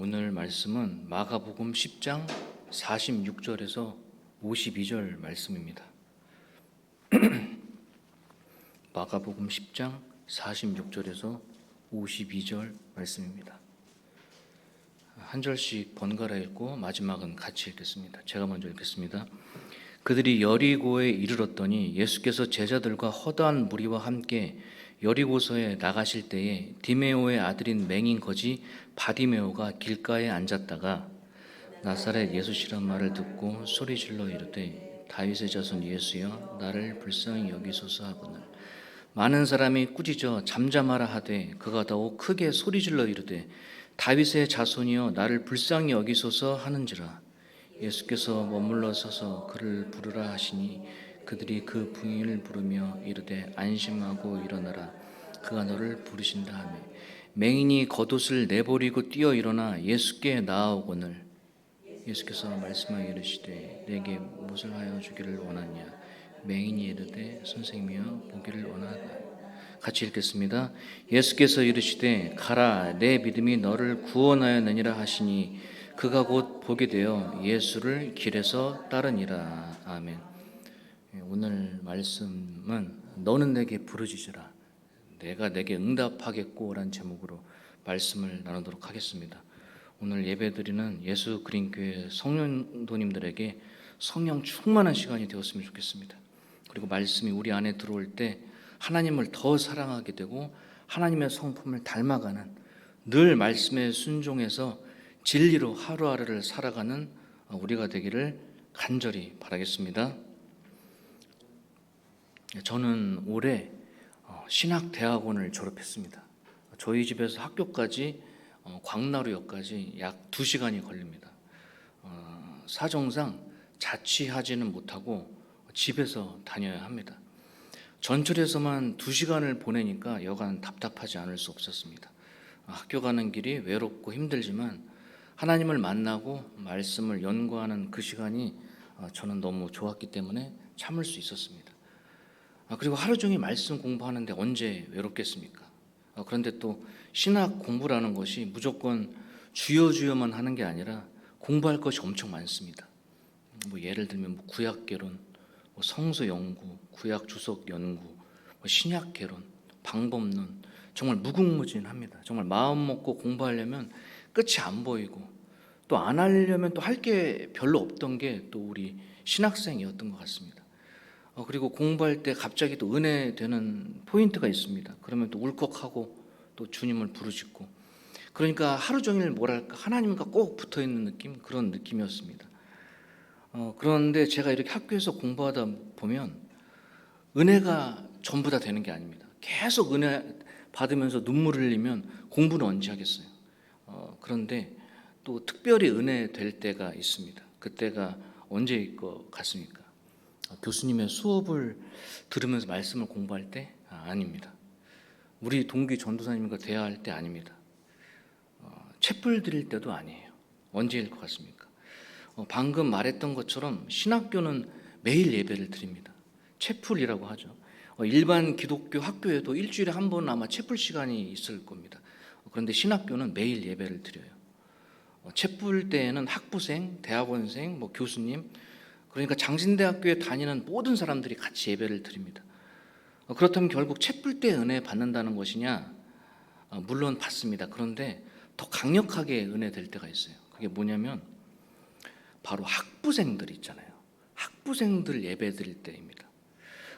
오늘 말씀은 마가복음 10장 46절에서 52절 말씀입니다. 마가복음 10장 46절에서 52절 말씀입니다. 한 절씩 번갈아 읽고 마지막은 같이 읽겠습니다. 제가 먼저 읽겠습니다. 그들이 여리고에 이르렀더니 예수께서 제자들과 허다한 무리와 함께 여리고서에 나가실 때에 디메오의 아들인 맹인 거지 바디메오가 길가에 앉았다가 나사렛 예수시란 말을 듣고 소리질러 이르되 다윗의 자손 예수여 나를 불쌍히 여기소서 하거늘 많은 사람이 꾸짖어 잠잠하라 하되 그가 더욱 크게 소리질러 이르되 다윗의 자손이여 나를 불쌍히 여기소서 하는지라. 예수께서 머물러 서서 그를 부르라 하시니 그들이 그 부인을 부르며 이르되 안심하고 일어나라 그가 너를 부르신다 하며 맹인이 겉옷을 내버리고 뛰어 일어나 예수께 나아오거늘 예수께서 말씀하여 이르시되 내게 무엇을 하여 주기를 원하냐. 맹인이 이르되 선생님이여 보기를 원하다. 같이 읽겠습니다. 예수께서 이르시되 가라 내 믿음이 너를 구원하였느니라 하시니 그가 곧 보게 되어 예수를 길에서 따르니라. 아멘. 오늘 말씀은 너는 내게 부르짖으라 내가 내게 응답하겠고 라는 제목으로 말씀을 나누도록 하겠습니다. 오늘 예배드리는 예수 그린교회 성령도님들에게 성령 충만한 시간이 되었으면 좋겠습니다. 그리고 말씀이 우리 안에 들어올 때 하나님을 더 사랑하게 되고 하나님의 성품을 닮아가는 늘 말씀에 순종해서 진리로 하루하루를 살아가는 우리가 되기를 간절히 바라겠습니다. 저는 올해 신학대학원을 졸업했습니다. 저희 집에서 학교까지 광나루역까지 약 2시간이 걸립니다. 사정상 자취하지는 못하고 집에서 다녀야 합니다. 전철에서만 2시간을 보내니까 여간 답답하지 않을 수 없었습니다. 학교 가는 길이 외롭고 힘들지만 하나님을 만나고 말씀을 연구하는 그 시간이 저는 너무 좋았기 때문에 참을 수 있었습니다. 그리고 하루 종일 말씀 공부하는데 언제 외롭겠습니까? 그런데 또 신학 공부라는 것이 무조건 주여주여만 하는 게 아니라 공부할 것이 엄청 많습니다. 예를 들면 구약개론, 성서 연구, 구약 주석 연구, 신약 개론, 방법론, 정말 무궁무진합니다. 정말 마음 먹고 공부하려면 끝이 안 보이고 또 안 하려면 또 할 게 별로 없던 게 또 우리 신학생이었던 것 같습니다. 그리고 공부할 때 갑자기 또 은혜 되는 포인트가 있습니다. 그러면 또 울컥하고 또 주님을 부르짖고 그러니까 하루 종일 뭐랄까 하나님과 꼭 붙어있는 느낌, 그런 느낌이었습니다. 그런데 제가 이렇게 학교에서 공부하다 보면 은혜가 전부 다 되는 게 아닙니다. 계속 은혜 받으면서 눈물을 흘리면 공부는 언제 하겠어요? 그런데 또 특별히 은혜 될 때가 있습니다. 그때가 언제일 것 같습니까? 교수님의 수업을 들으면서 말씀을 공부할 때? 아닙니다. 우리 동기 전도사님과 대화할 때 아닙니다. 채플 드릴 때도 아니에요. 언제일 것 같습니까? 방금 말했던 것처럼 신학교는 매일 예배를 드립니다. 채플이라고 하죠. 일반 기독교 학교에도 일주일에 한 번 아마 채플 시간이 있을 겁니다. 그런데 신학교는 매일 예배를 드려요. 채플 때에는 학부생, 대학원생, 교수님, 그러니까 장신대학교에 다니는 모든 사람들이 같이 예배를 드립니다. 그렇다면 결국 채플 때 은혜 받는다는 것이냐? 물론 받습니다. 그런데 더 강력하게 은혜 될 때가 있어요. 그게 뭐냐면 바로 학부생들 있잖아요. 학부생들 예배 드릴 때입니다.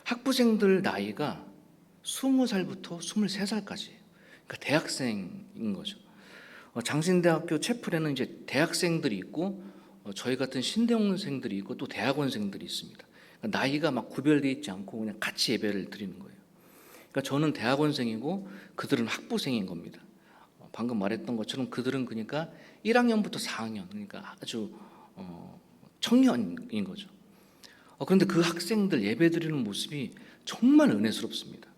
학부생들 나이가 20살부터 23살까지예요. 그러니까 대학생인 거죠. 장신대학교 채플에는 이제 대학생들이 있고 저희 같은 신대원생들이 있고 또 대학원생들이 있습니다. 그러니까 나이가 막 구별되어 있지 않고 그냥 같이 예배를 드리는 거예요. 그러니까 저는 대학원생이고 그들은 학부생인 겁니다. 방금 말했던 것처럼 그들은 그러니까 1학년부터 4학년, 그러니까 아주 청년인 거죠. 그런데 그 학생들 예배 드리는 모습이 정말 은혜스럽습니다.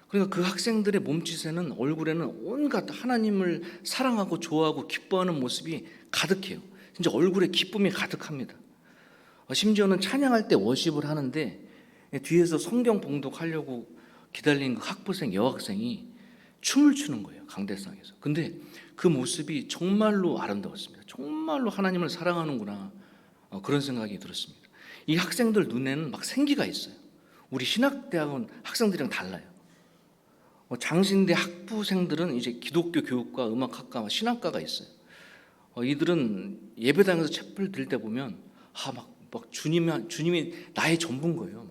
그러니까 그 학생들의 몸짓에는 얼굴에는 온갖 하나님을 사랑하고 좋아하고 기뻐하는 모습이 가득해요. 진짜 얼굴에 기쁨이 가득합니다. 심지어는 찬양할 때 워십을 하는데 뒤에서 성경 봉독하려고 기다리는 그 학부생 여학생이 춤을 추는 거예요, 강대상에서. 근데 그 모습이 정말로 아름다웠습니다. 정말로 하나님을 사랑하는구나, 그런 생각이 들었습니다. 이 학생들 눈에는 막 생기가 있어요. 우리 신학대학원 학생들이랑 달라요. 장신대 학부생들은 이제 기독교 교육과 음악학과, 신학과가 있어요. 이들은 예배당에서 촛불 들 때 보면 막 주님이 나의 전부인 거예요.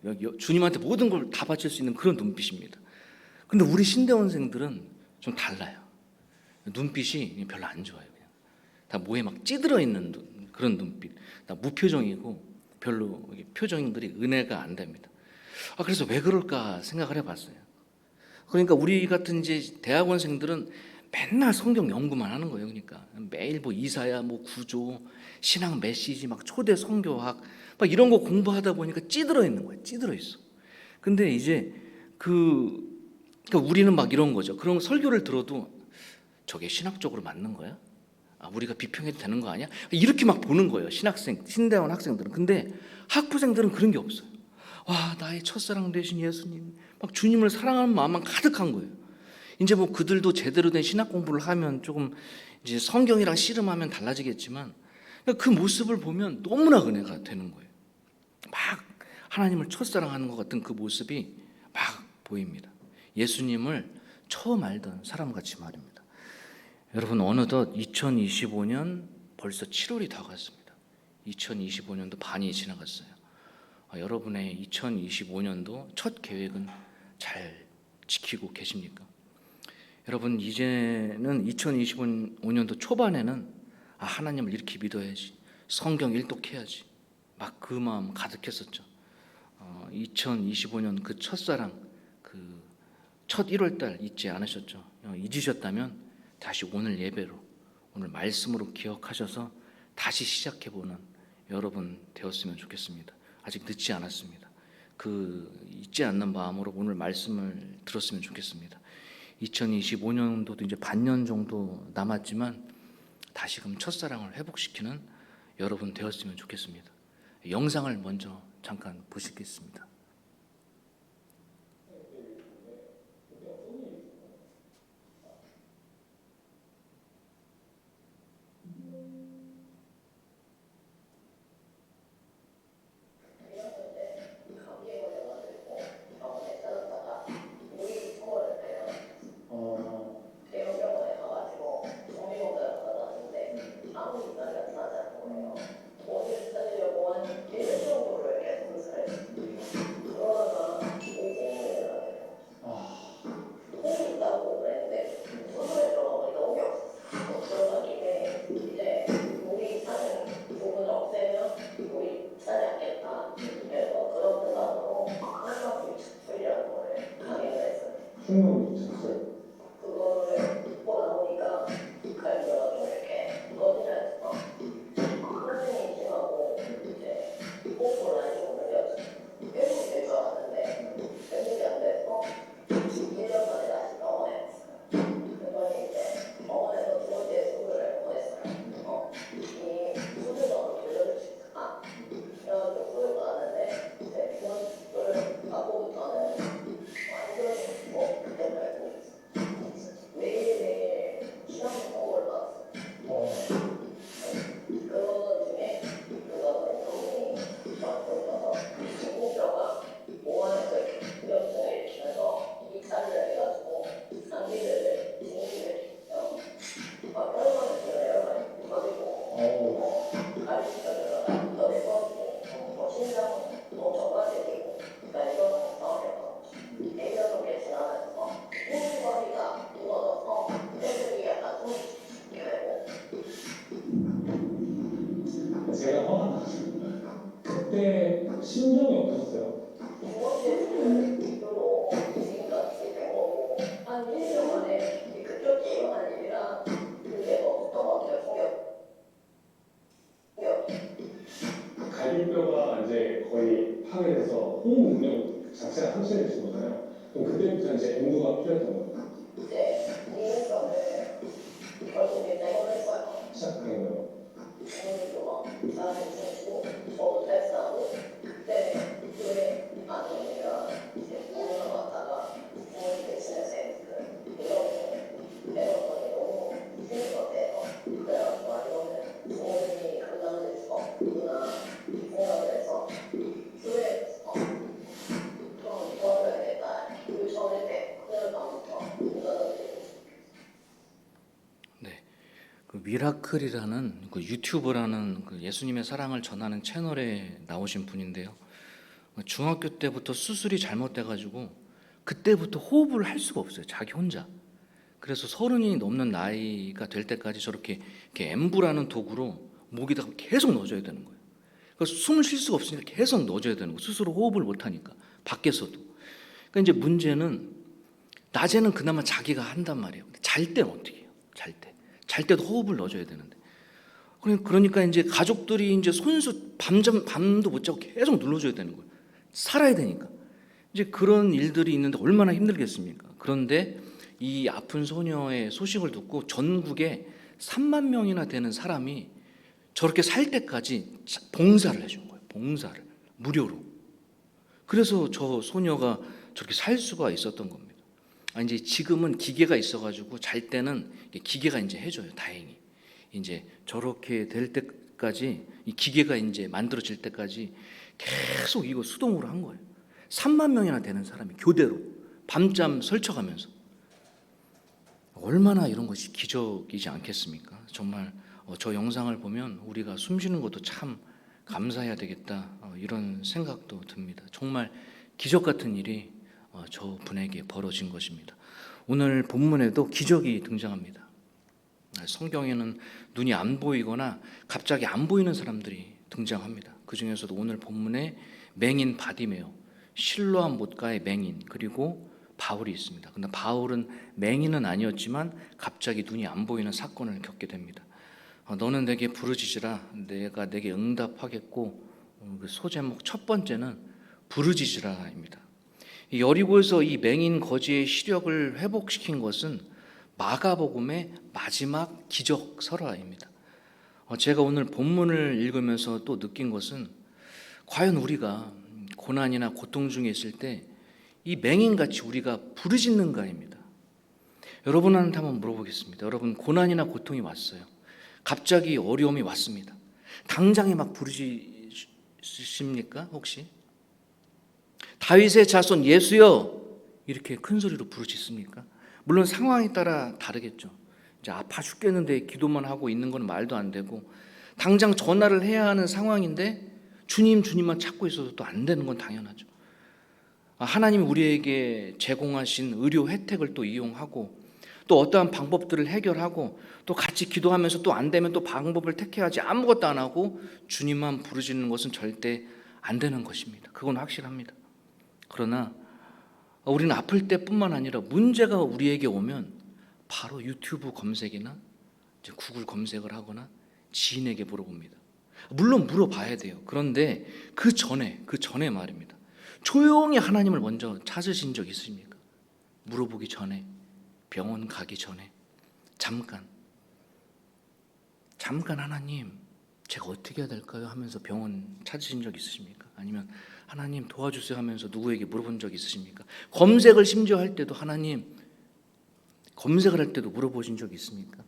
막 주님한테 모든 걸 다 바칠 수 있는 그런 눈빛입니다. 근데 우리 신대원생들은 좀 달라요. 눈빛이 별로 안 좋아요. 그냥 다 뭐에 막 찌들어 있는 그런 눈빛, 다 무표정이고 별로 표정들이 은혜가 안 됩니다. 그래서 왜 그럴까 생각을 해봤어요. 그러니까 우리 같은 이제 대학원생들은 맨날 성경 연구만 하는 거예요. 그러니까 매일 뭐 이사야, 뭐 구조, 신앙 메시지, 막 초대 선교학, 막 이런 거 공부하다 보니까 찌들어 있는 거예요. 찌들어 있어. 근데 이제 그러니까 우리는 막 이런 거죠. 그런 설교를 들어도 저게 신학적으로 맞는 거야? 우리가 비평해도 되는 거 아니야? 이렇게 막 보는 거예요. 신대원 학생들은. 근데 학부생들은 그런 게 없어요. 와, 나의 첫사랑 되신 예수님, 막 주님을 사랑하는 마음만 가득한 거예요. 이제 뭐 그들도 제대로 된 신학 공부를 하면 조금 이제 성경이랑 씨름하면 달라지겠지만, 그 모습을 보면 너무나 은혜가 되는 거예요. 막 하나님을 첫사랑하는 것 같은 그 모습이 막 보입니다. 예수님을 처음 알던 사람같이 말입니다. 여러분, 어느덧 2025년 벌써 7월이 다가왔습니다. 2025년도 반이 지나갔어요. 여러분의 2025년도 첫 계획은 잘 지키고 계십니까? 여러분, 이제는 2025년도 초반에는 하나님을 이렇게 믿어야지, 성경 일독해야지, 막 그 마음 가득했었죠. 2025년 그 첫사랑, 그 첫 1월달 잊지 않으셨죠? 잊으셨다면 다시 오늘 예배로, 오늘 말씀으로 기억하셔서 다시 시작해보는 여러분 되었으면 좋겠습니다. 아직 늦지 않았습니다. 그 잊지 않는 마음으로 오늘 말씀을 들었으면 좋겠습니다. 2025년도도 이제 반년 정도 남았지만 다시금 첫사랑을 회복시키는 여러분 되었으면 좋겠습니다. 영상을 먼저 잠깐 보시겠습니다. 충분히 미쳤어요. 그거를 듣고 나오니까 갈비가 좀 이렇게 꺼지면서 선생님 팀하고 이제 호흡을 라인으로 늘렸죠. 회복이 될 줄 알았는데 회복이 안 돼서 1년 만에 다시 병원에 갔어요. 그랬더니 이제 병원에서 두 번째 수술을 보냈어요. 이 수술번호를 돌려줄 수 있을까? 그래가지고 수술 받았는데 이제 두 번째 수술을 받고부터는 완전히 그때부터 알고 있어요. 매일매일 시험 선고를 받았어요. 그거 중에 그거는 선생님이 저한테 오셔서 중국뼈가 오한에서 이렇게 염증을 일으키면서 이탈을 해가지고 장기를 진기를 혈관을 여러 가지 터지고 가리키가 터져가지고 심장은 엄청 빠지고 그러니까 이거는 상황이었던 거죠. 1년 넘게 지나면서 후두머리가 무너져서 뼈들이 약간 숨이 죽게 되고 제가 화가 나서 그때 심정이 어떠셨어요? 두 번째 수술 이후로 지금까지 된 거고 한 1년 만에 급격히 일어난 일이라 그게 더 컸던 것 같아요. 충격. 갈비뼈가 이제 거의 파괴돼서 호흡 능력 자체가 상실되신 거잖아요. 그럼 그때부터 이제 연구가 필요했던 거예요. 이제 이인권을 결국에 내고 했어요. 시작한 거예요. 부모님도 막 나한테 주고 저도 탈사하고 그때 교회 아들이랑 이제 부모님 왔다가 부모님 대신해서 그 미라클이라는 그 유튜브라는 그 예수님의 사랑을 전하는 채널에 나오신 분인데요. 중학교 때부터 수술이 잘못돼가지고 그때부터 호흡을 할 수가 없어요. 자기 혼자. 그래서 30이 넘는 나이가 될 때까지 저렇게 이렇게 엠브라는 도구로 목에다가 계속 넣어줘야 되는 거예요. 그래서 숨을 쉴 수가 없으니까 계속 넣어줘야 되는 거예요. 스스로 호흡을 못하니까 밖에서도. 그러니까 이제 문제는 낮에는 그나마 자기가 한단 말이에요. 근데 잘 때는 어떻게 해요? 잘 때도 호흡을 넣어줘야 되는데. 그러니까 이제 가족들이 이제 손수 밤도 못 자고 계속 눌러줘야 되는 거예요. 살아야 되니까. 이제 그런 일들이 있는데 얼마나 힘들겠습니까? 그런데 이 아픈 소녀의 소식을 듣고 전국에 3만 명이나 되는 사람이 저렇게 살 때까지 봉사를 해준 거예요. 봉사를 무료로. 그래서 저 소녀가 저렇게 살 수가 있었던 겁니다. 이제 지금은 기계가 있어가지고 잘 때는 기계가 이제 해줘요. 다행히 이제 저렇게 될 때까지 이 기계가 이제 만들어질 때까지 계속 이거 수동으로 한 거예요. 3만 명이나 되는 사람이 교대로 밤잠 설쳐가면서. 얼마나 이런 것이 기적이지 않겠습니까? 정말 저 영상을 보면 우리가 숨쉬는 것도 참 감사해야 되겠다, 이런 생각도 듭니다. 정말 기적 같은 일이 저 분에게 벌어진 것입니다. 오늘 본문에도 기적이 등장합니다. 성경에는 눈이 안 보이거나 갑자기 안 보이는 사람들이 등장합니다. 그 중에서도 오늘 본문에 맹인 바디메오, 실로암 못가의 맹인, 그리고 바울이 있습니다. 근데 바울은 맹인은 아니었지만 갑자기 눈이 안 보이는 사건을 겪게 됩니다. 너는 내게 부르짖으라, 내가 내게 응답하겠고, 그 소제목 첫 번째는 부르짖으라입니다. 여리고에서 이 맹인 거지의 시력을 회복시킨 것은 마가복음의 마지막 기적 설화입니다. 제가 오늘 본문을 읽으면서 또 느낀 것은 과연 우리가 고난이나 고통 중에 있을 때 이 맹인같이 우리가 부르짖는가입니다. 여러분한테 한번 물어보겠습니다. 여러분, 고난이나 고통이 왔어요. 갑자기 어려움이 왔습니다. 당장에 막 부르짖습니까? 혹시? 다윗의 자손 예수여, 이렇게 큰 소리로 부르짖습니까? 물론 상황에 따라 다르겠죠. 이제 아파 죽겠는데 기도만 하고 있는 건 말도 안 되고, 당장 전화를 해야 하는 상황인데 주님만 찾고 있어도 또 안 되는 건 당연하죠. 하나님이 우리에게 제공하신 의료 혜택을 또 이용하고, 또 어떠한 방법들을 해결하고, 또 같이 기도하면서 또 안 되면 또 방법을 택해야지 아무것도 안 하고 주님만 부르짖는 것은 절대 안 되는 것입니다. 그건 확실합니다. 그러나 우리는 아플 때뿐만 아니라 문제가 우리에게 오면 바로 유튜브 검색이나 이제 구글 검색을 하거나 지인에게 물어봅니다. 물론 물어봐야 돼요. 그런데 그 전에 말입니다. 조용히 하나님을 먼저 찾으신 적 있습니까? 물어보기 전에, 병원 가기 전에 잠깐 하나님, 제가 어떻게 해야 될까요? 하면서 병원 찾으신 적 있으십니까? 아니면 하나님 도와주세요 하면서 누구에게 물어본 적 있으십니까? 검색을 심지어 할 때도 하나님, 검색을 할 때도 물어보신 적 있습니까?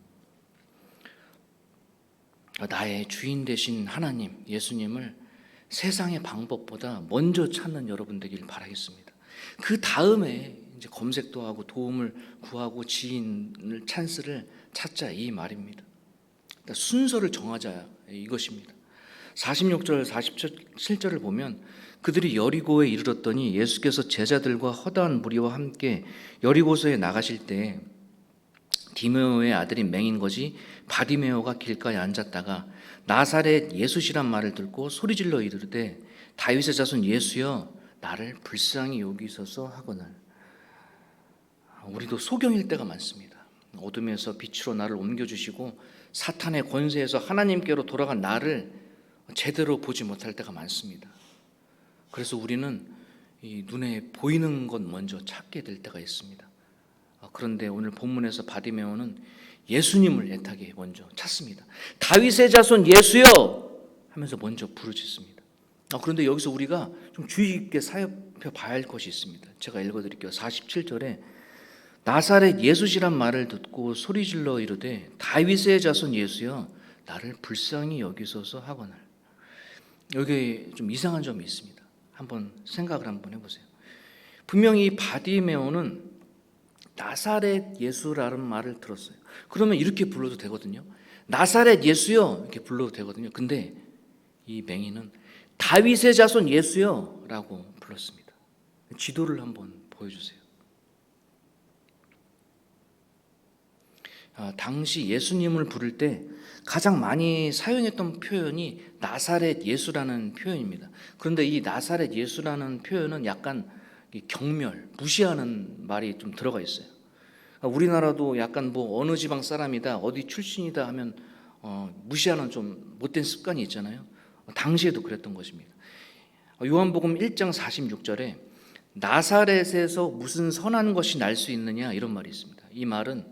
나의 주인 되신 하나님, 예수님을 세상의 방법보다 먼저 찾는 여러분 되길 바라겠습니다. 그 다음에 이제 검색도 하고 도움을 구하고 지인을 찬스를 찾자, 이 말입니다. 그러니까 순서를 정하자, 이것입니다. 46절 47절을 보면 그들이 여리고에 이르렀더니 예수께서 제자들과 허다한 무리와 함께 여리고서에 나가실 때 디메오의 아들인 맹인 거지 바디메오가 길가에 앉았다가 나사렛 예수시란 말을 듣고 소리질러 이르되 다윗의 자손 예수여, 나를 불쌍히 여기소서 하거늘. 우리도 소경일 때가 많습니다. 어둠에서 빛으로 나를 옮겨주시고 사탄의 권세에서 하나님께로 돌아간 나를 제대로 보지 못할 때가 많습니다. 그래서 우리는 이 눈에 보이는 것 먼저 찾게 될 때가 있습니다. 그런데 오늘 본문에서 바디메오는 예수님을 애타게 먼저 찾습니다. 다윗의 자손 예수여 하면서 먼저 부르짖습니다. 그런데 여기서 우리가 좀 주의 깊게 살펴봐야 할 것이 있습니다. 제가 읽어드릴게요. 47절에 나사렛 예수시란 말을 듣고 소리질러 이르되 다윗의 자손 예수여, 나를 불쌍히 여기소서 하거늘. 여기 좀 이상한 점이 있습니다. 한번 생각을 한번 해보세요. 분명히 바디메오는 나사렛 예수라는 말을 들었어요. 그러면 이렇게 불러도 되거든요. 나사렛 예수여 이렇게 불러도 되거든요. 근데 이 맹인은 다윗의 자손 예수여 라고 불렀습니다. 지도를 한번 보여주세요. 당시 예수님을 부를 때 가장 많이 사용했던 표현이 나사렛 예수라는 표현입니다. 그런데 이 나사렛 예수라는 표현은 약간 경멸, 무시하는 말이 좀 들어가 있어요. 우리나라도 약간 뭐 어느 지방 사람이다, 어디 출신이다 하면 무시하는 좀 못된 습관이 있잖아요. 당시에도 그랬던 것입니다. 요한복음 1장 46절에 나사렛에서 무슨 선한 것이 날 수 있느냐 이런 말이 있습니다. 이 말은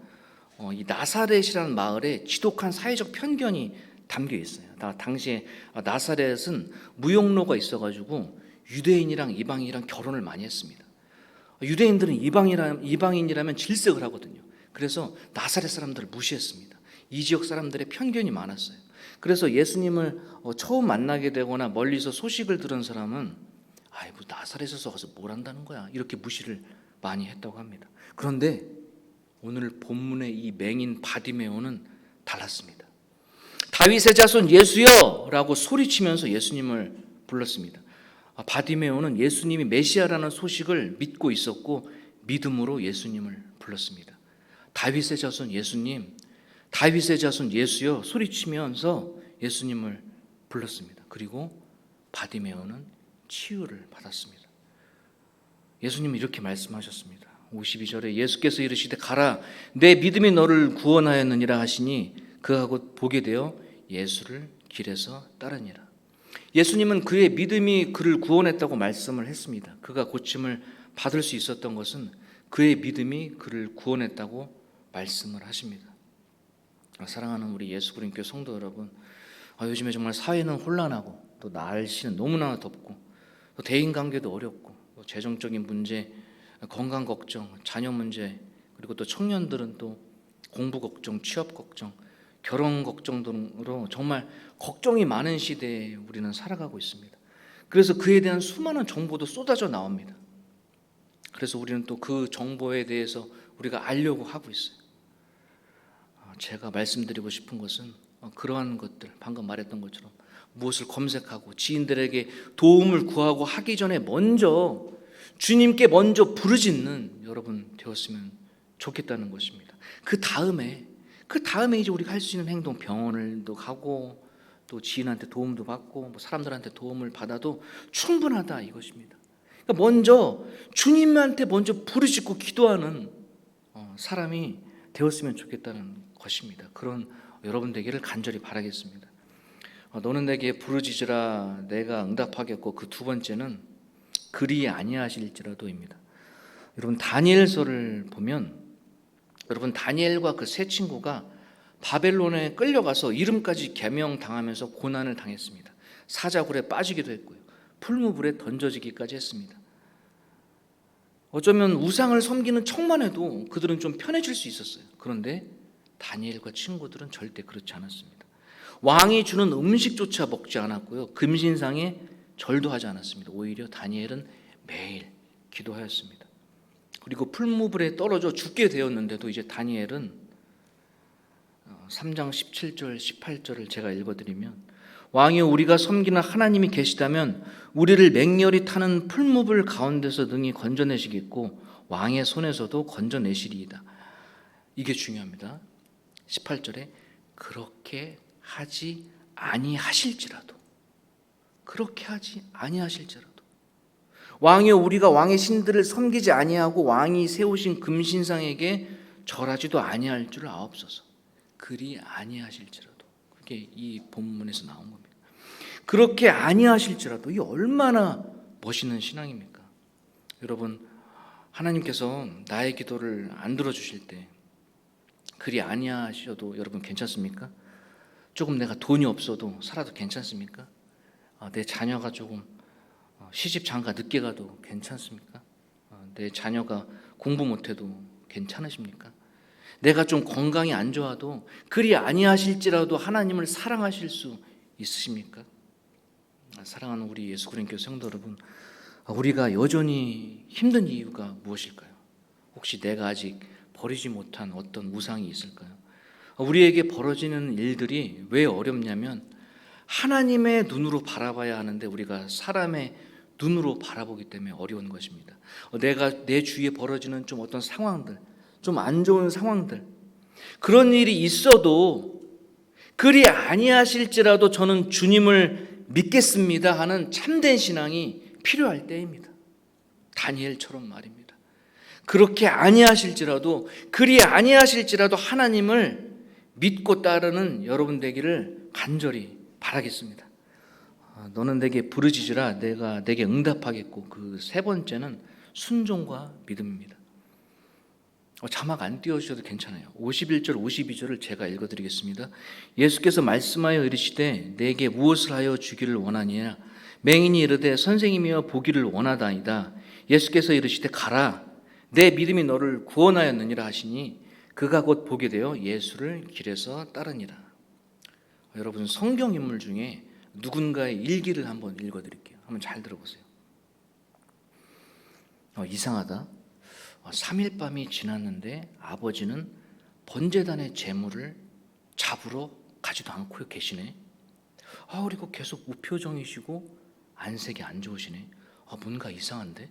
이 나사렛이라는 마을에 지독한 사회적 편견이 담겨 있어요. 당시에 나사렛은 무역로가 있어가지고 유대인이랑 이방인이랑 결혼을 많이 했습니다. 유대인들은 이방인이라면 질색을 하거든요. 그래서 나사렛 사람들을 무시했습니다. 이 지역 사람들의 편견이 많았어요. 그래서 예수님을 처음 만나게 되거나 멀리서 소식을 들은 사람은 아이 뭐 나사렛에서 가서 뭘 한다는 거야 이렇게 무시를 많이 했다고 합니다. 그런데 오늘 본문의 이 맹인 바디메오는 달랐습니다. 다윗의 자손 예수여 라고 소리치면서 예수님을 불렀습니다. 바디메오는 예수님이 메시아라는 소식을 믿고 있었고 믿음으로 예수님을 불렀습니다. 다윗의 자손 예수님, 다윗의 자손 예수여 소리치면서 예수님을 불렀습니다. 그리고 바디메오는 치유를 받았습니다. 예수님이 이렇게 말씀하셨습니다. 52절에 예수께서 이르시되 가라 내 믿음이 너를 구원하였느니라 하시니 그가 곧 보게 되어 예수를 길에서 따르니라. 예수님은 그의 믿음이 그를 구원했다고 말씀을 했습니다. 그가 고침을 받을 수 있었던 것은 그의 믿음이 그를 구원했다고 말씀을 하십니다. 사랑하는 우리 예수 그리스도 교회 성도 여러분, 요즘에 정말 사회는 혼란하고 또 날씨는 너무나 덥고 또 대인관계도 어렵고 또 재정적인 문제, 건강 걱정, 자녀 문제, 그리고 또 청년들은 또 공부 걱정, 취업 걱정, 결혼 걱정 등으로 정말 걱정이 많은 시대에 우리는 살아가고 있습니다. 그래서 그에 대한 수많은 정보도 쏟아져 나옵니다. 그래서 우리는 또 그 정보에 대해서 우리가 알려고 하고 있어요. 제가 말씀드리고 싶은 것은 그러한 것들, 방금 말했던 것처럼 무엇을 검색하고 지인들에게 도움을 구하고 하기 전에 먼저 주님께 먼저 부르짖는 여러분 되었으면 좋겠다는 것입니다. 그 다음에 이제 우리가 할 수 있는 행동, 병원을도 가고 또 지인한테 도움도 받고 뭐 사람들한테 도움을 받아도 충분하다 이것입니다. 그러니까 먼저 주님한테 먼저 부르짖고 기도하는 사람이 되었으면 좋겠다는 것입니다. 그런 여러분 되기를 간절히 바라겠습니다. 너는 내게 부르짖으라 내가 응답하겠고 그 두 번째는 그리 아니하실지라도입니다. 여러분 다니엘서를 보면 여러분 다니엘과 그 세 친구가 바벨론에 끌려가서 이름까지 개명당하면서 고난을 당했습니다. 사자굴에 빠지기도 했고요. 풀무불에 던져지기까지 했습니다. 어쩌면 우상을 섬기는 척만 해도 그들은 좀 편해질 수 있었어요. 그런데 다니엘과 친구들은 절대 그렇지 않았습니다. 왕이 주는 음식조차 먹지 않았고요. 금신상에 절도 하지 않았습니다. 오히려 다니엘은 매일 기도하였습니다. 그리고 풀무불에 떨어져 죽게 되었는데도 이제 다니엘은 3장 17절 18절을 제가 읽어드리면 왕이여 우리가 섬기는 하나님이 계시다면 우리를 맹렬히 타는 풀무불 가운데서 능히 건져내시겠고 왕의 손에서도 건져내시리이다. 이게 중요합니다. 18절에 그렇게 하지 아니하실지라도 왕이여 우리가 왕의 신들을 섬기지 아니하고 왕이 세우신 금신상에게 절하지도 아니할 줄 아옵소서. 그리 아니하실지라도. 그게 이 본문에서 나온 겁니다. 그렇게 아니하실지라도. 이게 얼마나 멋있는 신앙입니까? 여러분 하나님께서 나의 기도를 안 들어주실 때 그리 아니하셔도 여러분 괜찮습니까? 조금 내가 돈이 없어도 살아도 괜찮습니까? 내 자녀가 조금 시집 장가 늦게 가도 괜찮습니까? 내 자녀가 공부 못해도 괜찮으십니까? 내가 좀 건강이 안 좋아도 그리 아니하실지라도 하나님을 사랑하실 수 있으십니까? 사랑하는 우리 예수 그리스도 성도 여러분, 우리가 여전히 힘든 이유가 무엇일까요? 혹시 내가 아직 버리지 못한 어떤 우상이 있을까요? 우리에게 벌어지는 일들이 왜 어렵냐면 하나님의 눈으로 바라봐야 하는데 우리가 사람의 눈으로 바라보기 때문에 어려운 것입니다. 내가 내 주위에 벌어지는 좀 어떤 상황들, 좀 안 좋은 상황들, 그런 일이 있어도 그리 아니하실지라도 저는 주님을 믿겠습니다 하는 참된 신앙이 필요할 때입니다. 다니엘처럼 말입니다. 그렇게 아니하실지라도, 그리 아니하실지라도 하나님을 믿고 따르는 여러분 되기를 간절히 바라겠습니다. 너는 내게 부르짖으라 내가 내게 응답하겠고, 그 세 번째는 순종과 믿음입니다. 자막 안 띄워주셔도 괜찮아요. 51절 52절을 제가 읽어드리겠습니다. 예수께서 말씀하여 이르시되 내게 무엇을 하여 주기를 원하니냐. 맹인이 이르되 선생님이여 보기를 원하다이다. 예수께서 이르시되 가라 내 믿음이 너를 구원하였느니라 하시니 그가 곧 보게 되어 예수를 길에서 따르니라. 여러분, 성경 인물 중에 누군가의 일기를 한번 읽어드릴게요. 한번 잘 들어보세요. 이상하다. 3일 밤이 지났는데 아버지는 번제단의 제물을 잡으러 가지도 않고 계시네. 그리고 계속 무표정이시고 안색이 안 좋으시네. 뭔가 이상한데?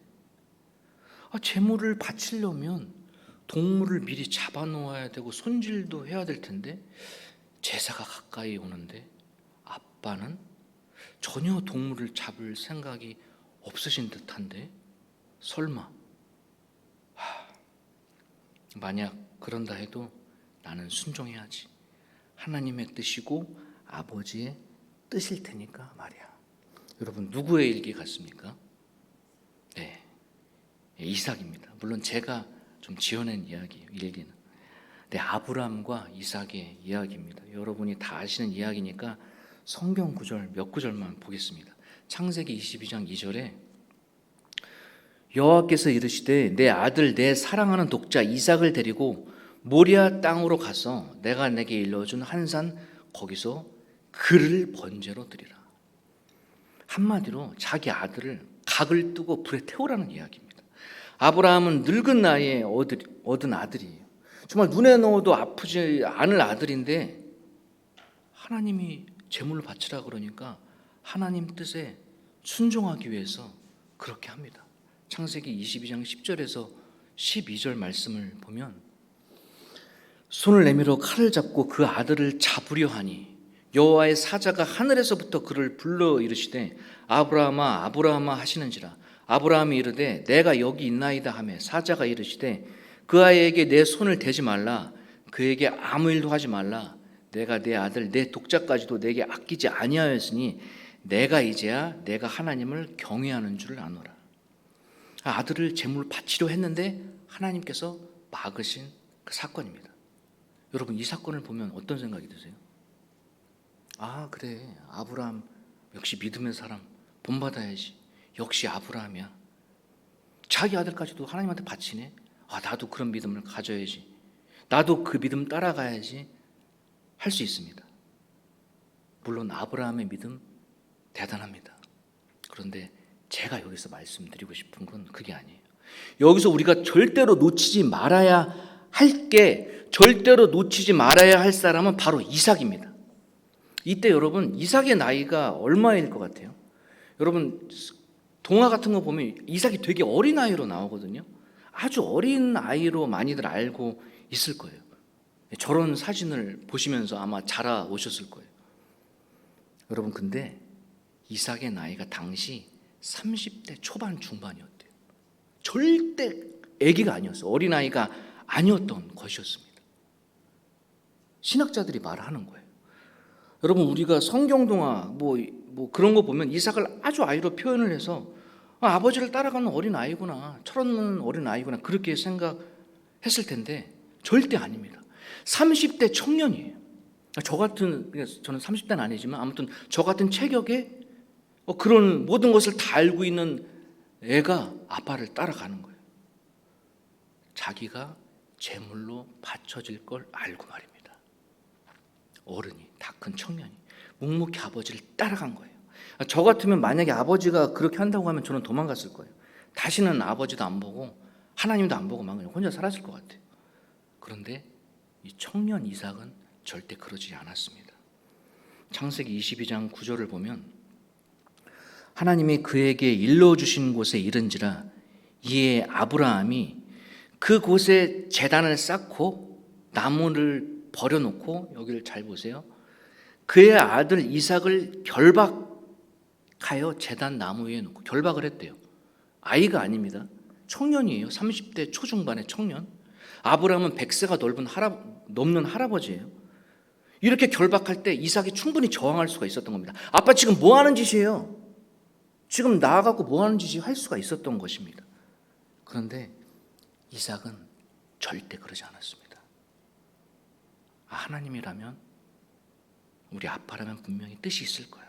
제물을 바치려면 동물을 미리 잡아놓아야 되고 손질도 해야 될 텐데 제사가 가까이 오는데 아빠는 전혀 동물을 잡을 생각이 없으신 듯한데 설마 만약 그런다 해도 나는 순종해야지. 하나님의 뜻이고 아버지의 뜻일 테니까 말이야. 여러분, 누구의 일기 같습니까? 네, 이삭입니다. 물론 제가 좀 지어낸 이야기예요. 일기는. 네, 아브라함과 이삭의 이야기입니다. 여러분이 다 아시는 이야기니까 성경 구절 몇 구절만 보겠습니다. 창세기 22장 2절에 여호와께서 이르시되 내 아들 내 사랑하는 독자 이삭을 데리고 모리아 땅으로 가서 내가 내게 일러준 한 산 거기서 그를 번제로 드리라. 한마디로 자기 아들을 각을 뜨고 불에 태우라는 이야기입니다. 아브라함은 늙은 나이에 얻은 아들이에요. 정말 눈에 넣어도 아프지 않을 아들인데 하나님이 제물을 바치라 그러니까 하나님 뜻에 순종하기 위해서 그렇게 합니다. 창세기 22장 10절에서 12절 말씀을 보면 손을 내밀어 칼을 잡고 그 아들을 잡으려 하니 여호와의 사자가 하늘에서부터 그를 불러 이르시되 아브라함아 아브라함아 하시는지라. 아브라함이 이르되 내가 여기 있나이다 하매 사자가 이르시되 그 아이에게 내 손을 대지 말라. 그에게 아무 일도 하지 말라. 내가 내 아들 내 독자까지도 내게 아끼지 아니하였으니 내가 이제야 내가 하나님을 경외하는 줄 아노라. 아들을 제물 바치려 했는데 하나님께서 막으신 그 사건입니다. 여러분, 이 사건을 보면 어떤 생각이 드세요? 그래, 아브라함 역시 믿음의 사람 본받아야지. 역시 아브라함이야. 자기 아들까지도 하나님한테 바치네. 나도 그런 믿음을 가져야지. 나도 그 믿음 따라가야지. 할 수 있습니다. 물론 아브라함의 믿음 대단합니다. 그런데 제가 여기서 말씀드리고 싶은 건 그게 아니에요. 여기서 우리가 절대로 놓치지 말아야 절대로 놓치지 말아야 할 사람은 바로 이삭입니다. 이때 여러분, 이삭의 나이가 얼마일 것 같아요? 여러분, 동화 같은 거 보면 이삭이 되게 어린 아이로 나오거든요. 아주 어린 아이로 많이들 알고 있을 거예요. 저런 사진을 보시면서 아마 자라오셨을 거예요. 여러분, 근데 이삭의 나이가 당시 30대 초반 중반이었대요. 절대 아기가 아니었어요. 어린아이가 아니었던 것이었습니다. 신학자들이 말하는 거예요. 여러분, 우리가 성경동화 뭐 그런 거 보면 이삭을 아주 아이로 표현을 해서 아버지를 따라가는 어린아이구나, 철없는 어린아이구나 그렇게 생각했을 텐데 절대 아닙니다. 30대 청년이에요. 저는 30대는 아니지만 아무튼 저 같은 체격에 그런 모든 것을 다 알고 있는 애가 아빠를 따라가는 거예요. 자기가 제물로 바쳐질 걸 알고 말입니다. 어른이, 다 큰 청년이 묵묵히 아버지를 따라간 거예요. 저 같으면 만약에 아버지가 그렇게 한다고 하면 저는 도망갔을 거예요. 다시는 아버지도 안 보고 하나님도 안 보고 막 그냥 혼자 살았을 것 같아요. 그런데 이 청년 이삭은 절대 그러지 않았습니다. 창세기 22장 9절을 보면 하나님이 그에게 일러주신 곳에 이른지라 이에 아브라함이 그곳에 제단을 쌓고 나무를 버려놓고, 여기를 잘 보세요, 그의 아들 이삭을 결박하여 제단 나무 위에 놓고 결박을 했대요. 아이가 아닙니다. 청년이에요. 30대 초중반의 청년. 아브라함은 100세가 넘는 할아버지예요. 이렇게 결박할 때 이삭이 충분히 저항할 수가 있었던 겁니다. 아빠 지금 뭐 하는 짓이에요? 지금 나아가고 뭐 하는 짓이 할 수가 있었던 것입니다. 그런데 이삭은 절대 그러지 않았습니다. 하나님이라면, 우리 아빠라면 분명히 뜻이 있을 거야.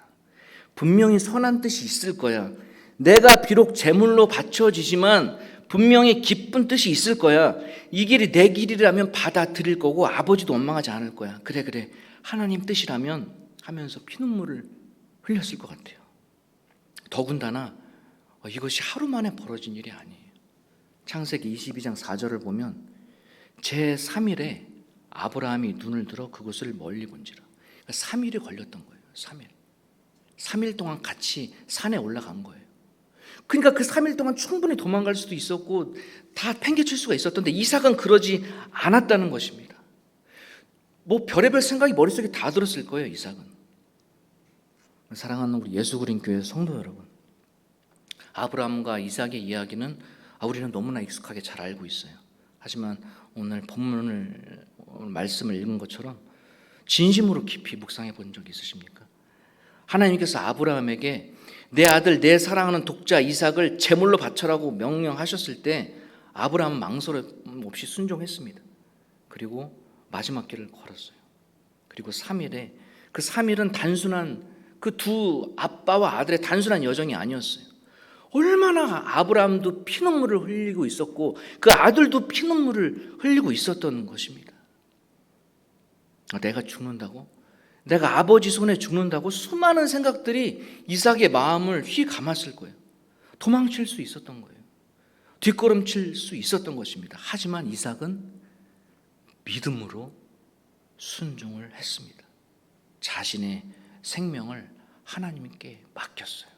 분명히 선한 뜻이 있을 거야. 내가 비록 제물로 바쳐지지만 분명히 기쁜 뜻이 있을 거야. 이 길이 내 길이라면 받아들일 거고 아버지도 원망하지 않을 거야. 그래 하나님 뜻이라면 하면서 피눈물을 흘렸을 것 같아요. 더군다나 이것이 하루 만에 벌어진 일이 아니에요. 창세기 22장 4절을 보면 제3일에 아브라함이 눈을 들어 그것을 멀리 본지라. 3일이 걸렸던 거예요. 3일 동안 같이 산에 올라간 거예요. 그러니까 그 3일 동안 충분히 도망갈 수도 있었고 다 팽개칠 수가 있었던데 이삭은 그러지 않았다는 것입니다. 뭐 별의별 생각이 머릿속에 다 들었을 거예요. 이삭은. 사랑하는 우리 예수그린교회 성도 여러분, 아브라함과 이삭의 이야기는 우리는 너무나 익숙하게 잘 알고 있어요. 하지만 오늘 본문을, 말씀을 읽은 것처럼 진심으로 깊이 묵상해 본 적이 있으십니까? 하나님께서 아브라함에게 내 아들, 내 사랑하는 독자 이삭을 제물로 바쳐라고 명령하셨을 때 아브라함은 망설임 없이 순종했습니다. 그리고 마지막 길을 걸었어요. 그리고 3일에, 그 3일은 단순한 그 두 아빠와 아들의 단순한 여정이 아니었어요. 얼마나 아브라함도 피눈물을 흘리고 있었고 그 아들도 피눈물을 흘리고 있었던 것입니다. 내가 죽는다고? 내가 아버지 손에 죽는다고? 수많은 생각들이 이삭의 마음을 휘감았을 거예요. 도망칠 수 있었던 거예요. 뒷걸음칠 수 있었던 것입니다. 하지만 이삭은 믿음으로 순종을 했습니다. 자신의 생명을 하나님께 맡겼어요.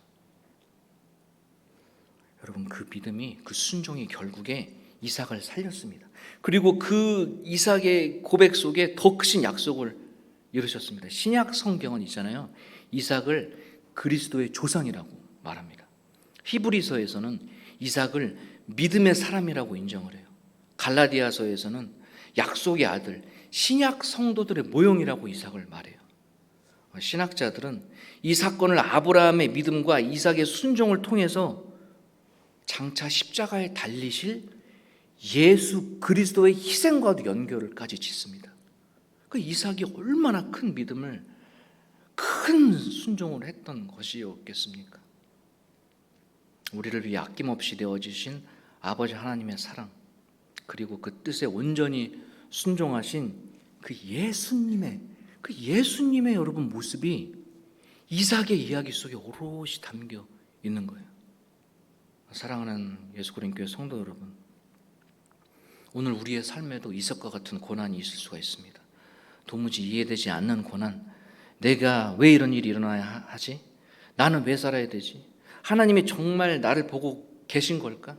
여러분, 그 믿음이, 그 순종이 결국에 이삭을 살렸습니다. 그리고 그 이삭의 고백 속에 더 크신 약속을 이루셨습니다. 신약 성경은 있잖아요, 이삭을 그리스도의 조상이라고 말합니다. 히브리서에서는 이삭을 믿음의 사람이라고 인정을 해요. 갈라디아서에서는 약속의 아들, 신약 성도들의 모형이라고 이삭을 말해요. 신학자들은 이 사건을 아브라함의 믿음과 이삭의 순종을 통해서 장차 십자가에 달리실 예수 그리스도의 희생과도 연결을까지 짓습니다. 그 이삭이 얼마나 큰 믿음을, 큰 순종을 했던 것이었겠습니까? 우리를 위해 아낌없이 내어주신 아버지 하나님의 사랑, 그리고 그 뜻에 온전히 순종하신 그 예수님의 여러분 모습이 이삭의 이야기 속에 오롯이 담겨 있는 거예요. 사랑하는 예수그린교회 성도 여러분, 오늘 우리의 삶에도 이삭과 같은 고난이 있을 수가 있습니다. 도무지 이해되지 않는 고난, 내가 왜 이런 일이 일어나야 하지? 나는 왜 살아야 되지? 하나님이 정말 나를 보고 계신 걸까?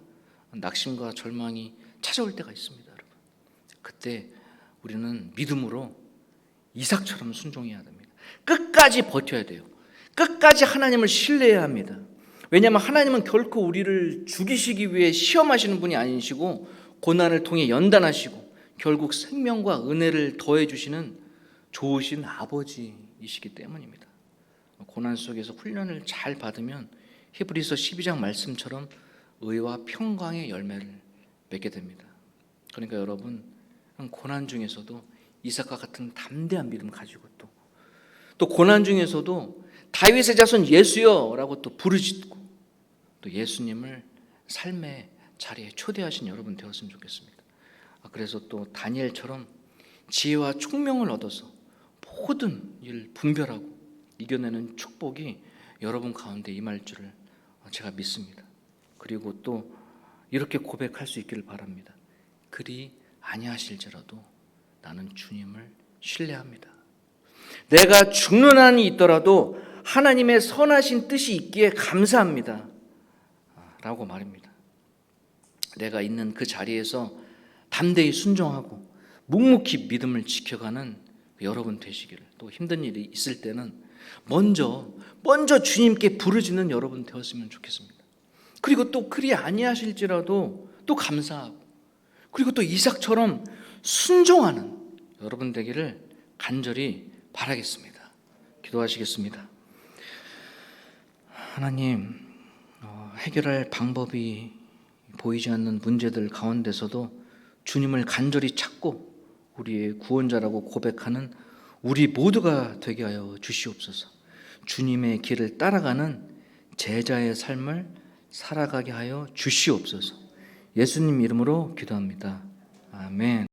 낙심과 절망이 찾아올 때가 있습니다, 여러분. 그때 우리는 믿음으로 이삭처럼 순종해야 됩니다. 끝까지 버텨야 돼요. 끝까지 하나님을 신뢰해야 합니다. 왜냐하면 하나님은 결코 우리를 죽이시기 위해 시험하시는 분이 아니시고 고난을 통해 연단하시고 결국 생명과 은혜를 더해 주시는 좋으신 아버지이시기 때문입니다. 고난 속에서 훈련을 잘 받으면 히브리서 12장 말씀처럼 의와 평강의 열매를 맺게 됩니다. 그러니까 여러분, 고난 중에서도 이삭과 같은 담대한 믿음 가지고 또 고난 중에서도 다윗의 자손 예수여라고 또 부르짖고 또 예수님을 삶의 자리에 초대하신 여러분 되었으면 좋겠습니다. 그래서 또 다니엘처럼 지혜와 총명을 얻어서 모든 일 분별하고 이겨내는 축복이 여러분 가운데 임할 줄을 제가 믿습니다. 그리고 또 이렇게 고백할 수 있기를 바랍니다. 그리 아니하실지라도 나는 주님을 신뢰합니다. 내가 죽는 한이 있더라도 하나님의 선하신 뜻이 있기에 감사합니다. 라고 말입니다. 내가 있는 그 자리에서 담대히 순종하고 묵묵히 믿음을 지켜가는 여러분 되시기를, 또 힘든 일이 있을 때는 먼저 주님께 부르짖는 여러분 되었으면 좋겠습니다. 그리고 또 그리 아니하실지라도 또 감사하고, 그리고 또 이삭처럼 순종하는 여러분 되기를 간절히 바라겠습니다. 기도하시겠습니다. 하나님, 해결할 방법이 보이지 않는 문제들 가운데서도 주님을 간절히 찾고 우리의 구원자라고 고백하는 우리 모두가 되게 하여 주시옵소서. 주님의 길을 따라가는 제자의 삶을 살아가게 하여 주시옵소서. 예수님 이름으로 기도합니다. 아멘.